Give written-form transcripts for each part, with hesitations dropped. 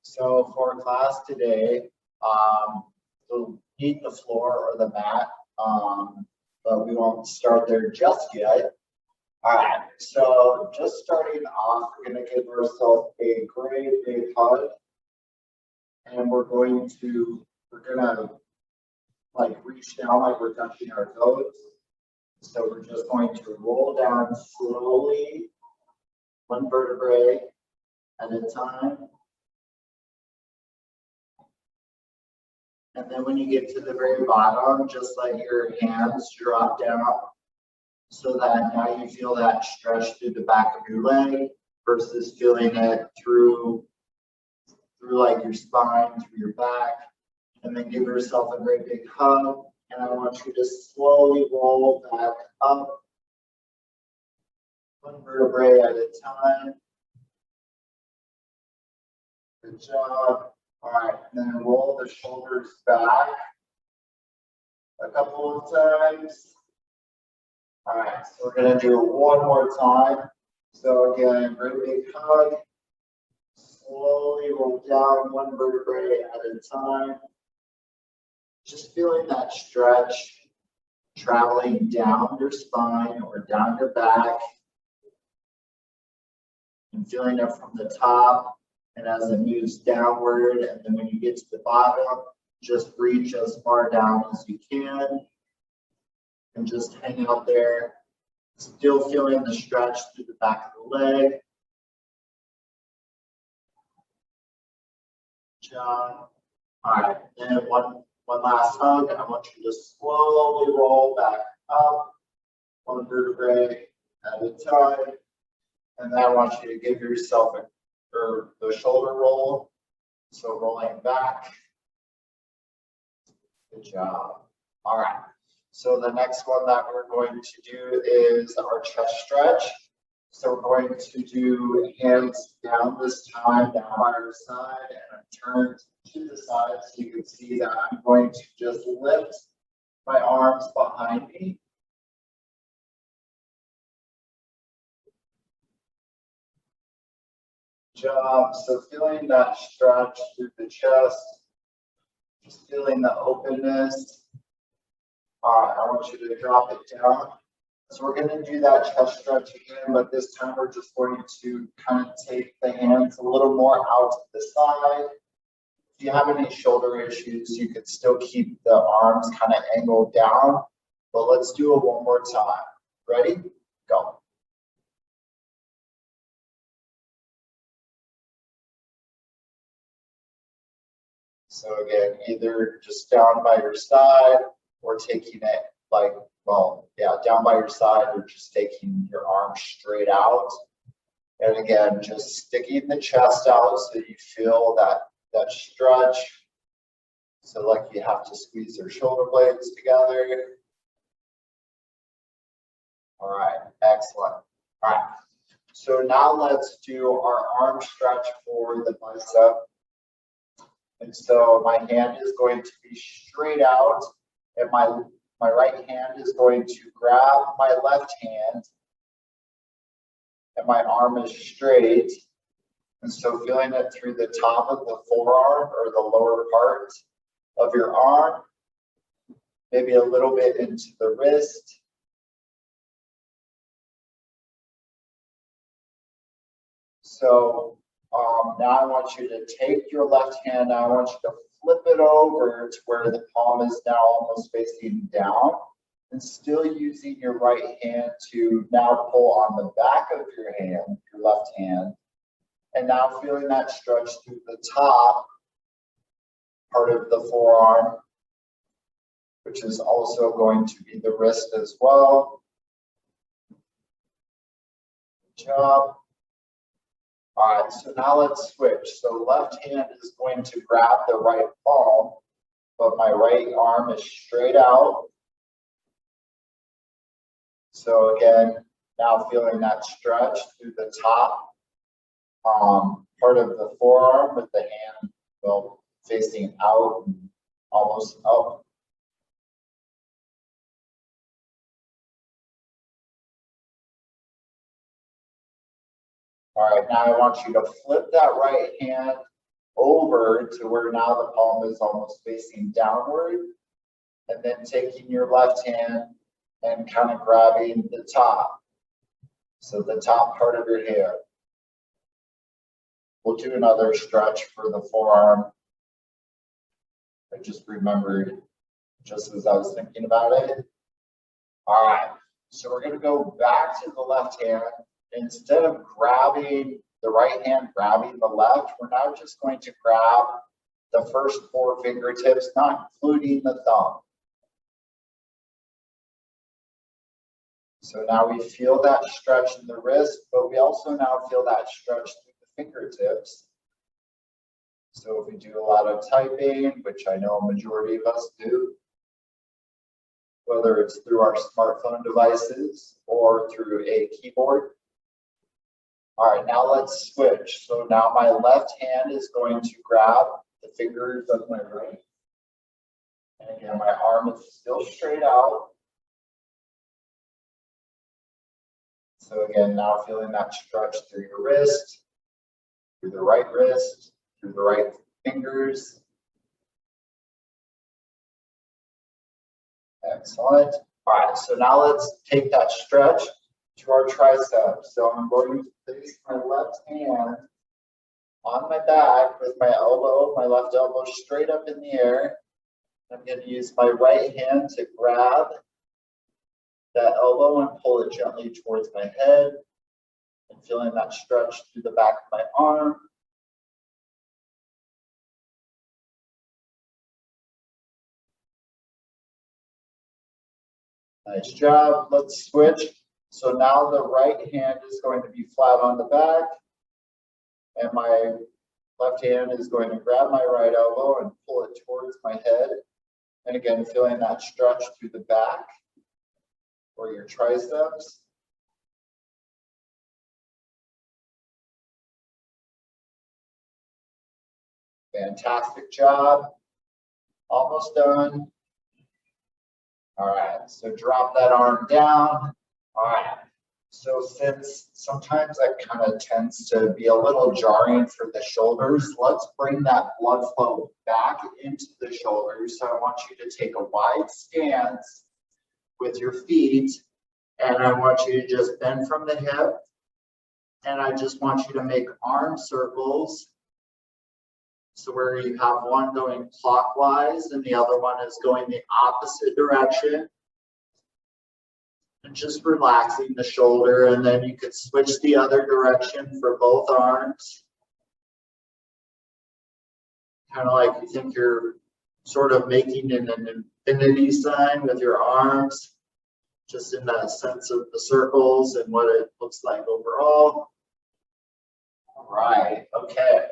So for class today, we'll need the floor or the mat, but we won't start there just yet. All right, so just starting off, we're gonna give ourselves a great big hug, and we're gonna like reach down like we're touching our toes. So we're just going to roll down slowly, one vertebrae at a time. And then when you get to the very bottom, just let your hands drop down so that now you feel that stretch through the back of your leg versus feeling it through like your spine, through your back. And then give yourself a great big hug. And I want you to slowly roll back up, one vertebrae at a time. Good job. All right, and then roll the shoulders back a couple of times. All right, so we're gonna do it one more time. So again, great big hug. Slowly roll down one vertebrae at a time. Just feeling that stretch traveling down your spine or down your back. And feeling it from the top. And as it moves downward, and then when you get to the bottom, just reach as far down as you can. And just hang out there. Still feeling the stretch through the back of the leg. Good job. All right, then one last hug. I want you to slowly roll back up, one vertebrae at a time. And then I want you to give yourself the shoulder roll. So rolling back. Good job. All right. So the next one that we're going to do is our chest stretch. So we're going to do hands down this time, down by our side, and turn to the side so you can see that I'm going to just lift my arms behind me. Good job. So feeling that stretch through the chest, just feeling the openness. All right, I want you to drop it down. So we're going to do that chest stretch again, but this time we're just going to kind of take the hands a little more out to the side. If you have any shoulder issues, you could still keep the arms kind of angled down, but let's do it one more time. Ready? Go. So again, either just down by your side or taking it like, well, yeah, down by your side or just taking your arm straight out. And again, just sticking the chest out so you feel that stretch. So like you have to squeeze your shoulder blades together. All right, excellent. All right, so now let's do our arm stretch for the bicep. And so my hand is going to be straight out, and my right hand is going to grab my left hand, and my arm is straight. And so feeling it through the top of the forearm or the lower part of your arm, maybe a little bit into the wrist. So now I want you to take your left hand, now I want you to flip it over to where the palm is now almost facing down, and still using your right hand to now pull on the back of your hand, your left hand, and now feeling that stretch through the top part of the forearm, which is also going to be the wrist as well. Good job. All right, so now let's switch. So left hand is going to grab the right palm, but my right arm is straight out. So again, now feeling that stretch through the top part of the forearm with the hand facing out and almost up. All right, now I want you to flip that right hand over to where now the palm is almost facing downward, and then taking your left hand and kind of grabbing the top. So the top part of your hair. We'll do another stretch for the forearm. I just remembered just as I was thinking about it. All right, so we're going to go back to the left hand. Instead of grabbing the right hand, grabbing the left, we're now just going to grab the first 4 fingertips, not including the thumb. So now we feel that stretch in the wrist, but we also now feel that stretch through the fingertips. So if we do a lot of typing, which I know a majority of us do, whether it's through our smartphone devices or through a keyboard. All right, now let's switch. So now my left hand is going to grab the fingers of my right. And again, my arm is still straight out. So again, now feeling that stretch through your wrist, through the right wrist, through the right fingers. Excellent. All right, so now let's take that stretch to our triceps. So I'm going to place my left hand on my back with my elbow, my left elbow straight up in the air. I'm going to use my right hand to grab that elbow and pull it gently towards my head, and feeling that stretch through the back of my arm. Nice job. Let's switch. So now the right hand is going to be flat on the back, and my left hand is going to grab my right elbow and pull it towards my head. And again, feeling that stretch through the back or your triceps. Fantastic job. Almost done. All right, so drop that arm down. All right, so since sometimes that kind of tends to be a little jarring for the shoulders, let's bring that blood flow back into the shoulders. So I want you to take a wide stance with your feet, and I want you to just bend from the hip, and I just want you to make arm circles. So where you have one going clockwise and the other one is going the opposite direction. And just relaxing the shoulder, and then you could switch the other direction for both arms. Kind of like you think you're sort of making an infinity sign with your arms, just in that sense of the circles and what it looks like overall. All right, okay.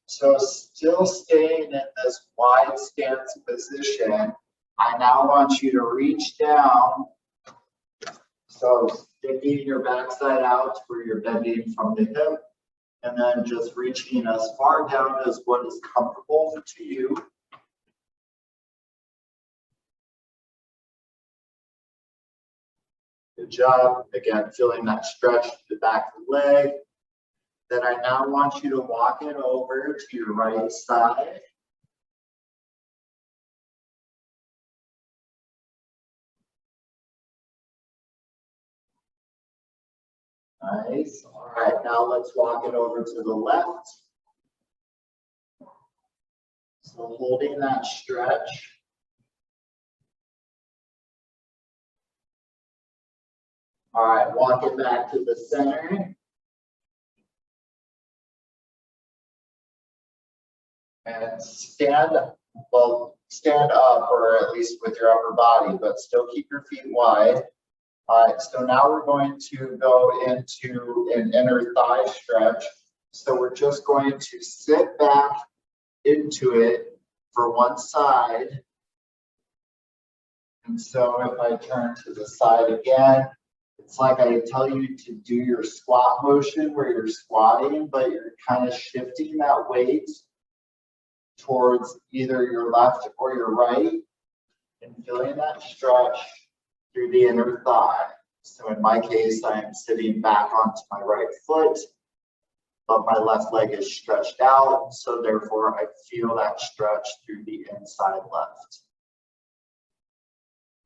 So still staying in this wide stance position, I now want you to reach down. So sticking your backside out to where you're bending from the hip, and then just reaching as far down as what is comfortable to you. Good job. Again, feeling that stretch to the back of the leg. Then I now want you to walk it over to your right side. Nice. All right, now let's walk it over to the left. So holding that stretch. All right, walk it back to the center. And stand up, or at least with your upper body, but still keep your feet wide. All right, so now we're going to go into an inner thigh stretch. So we're just going to sit back into it for one side. And so if I turn to the side again, it's like I tell you to do your squat motion where you're squatting, but you're kind of shifting that weight towards either your left or your right, and feeling that stretch through the inner thigh. So in my case, I am sitting back onto my right foot, but my left leg is stretched out, so therefore I feel that stretch through the inside left.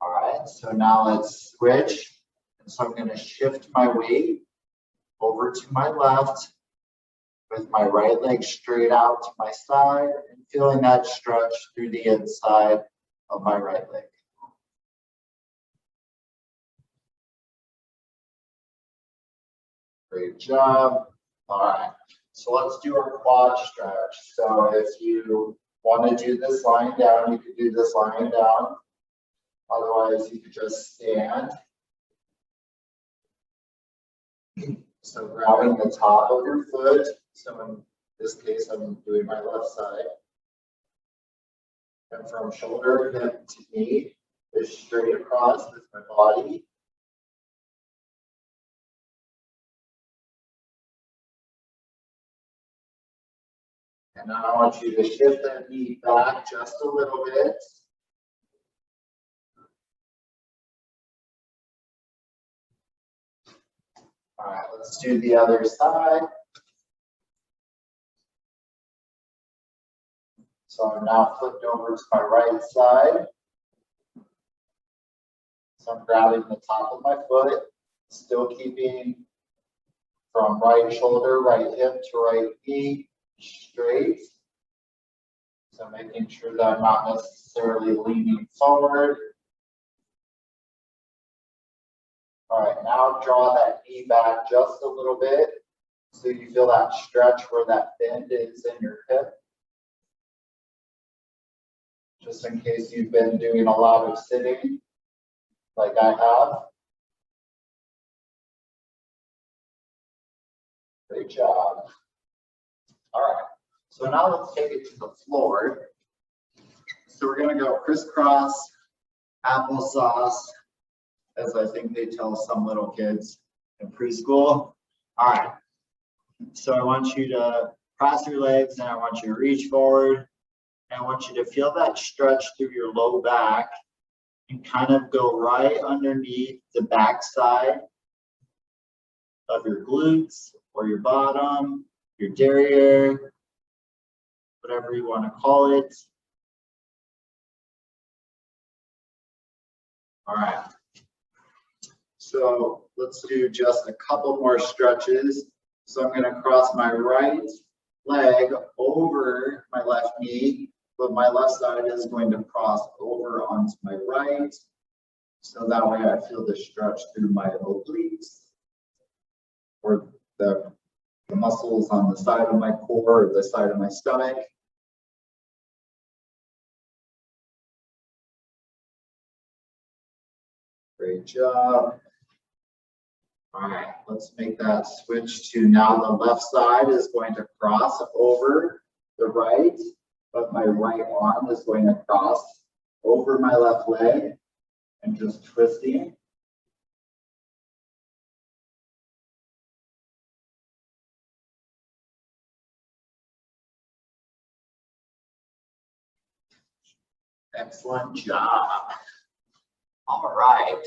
All right, so now let's switch. And so I'm going to shift my weight over to my left with my right leg straight out to my side and feeling that stretch through the inside of my right leg. Great job. All right, so let's do our quad stretch. So if you want to do this lying down, you could do this lying down. Otherwise, you could just stand. So grabbing the top of your foot. So in this case, I'm doing my left side. And from shoulder, hip to knee, is straight across with my body. And now I want you to shift that knee back just a little bit. All right, let's do the other side. So I'm now flipped over to my right side. So I'm grabbing the top of my foot, still keeping from right shoulder, right hip to right knee straight. So making sure that I'm not necessarily leaning forward. All right, now draw that knee back just a little bit so you feel that stretch where that bend is in your hip. Just in case you've been doing a lot of sitting, like I have. Great job. All right, so now let's take it to the floor. So we're gonna go crisscross applesauce, as I think they tell some little kids in preschool. All right, so I want you to cross your legs and I want you to reach forward. And I want you to feel that stretch through your low back and kind of go right underneath the back side of your glutes or your bottom, your derriere, whatever you want to call it. All right. So let's do just a couple more stretches. So I'm going to cross my right leg over my left knee, but my left side is going to cross over onto my right. So that way I feel the stretch through my obliques or the muscles on the side of my core or the side of my stomach. Great job. All right, let's make that switch to now the left side is going to cross over the right, but my right arm is going to cross over my left leg and just twisting. Excellent job. All right.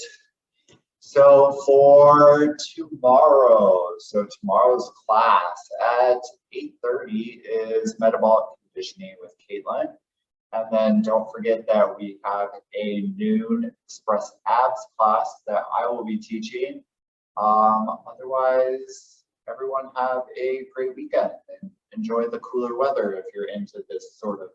So for tomorrow's class at 8:30 is metabolic conditioning with Caitlin. And then don't forget that we have a noon express abs class that I will be teaching. Otherwise, everyone have a great weekend and enjoy the cooler weather if you're into this sort of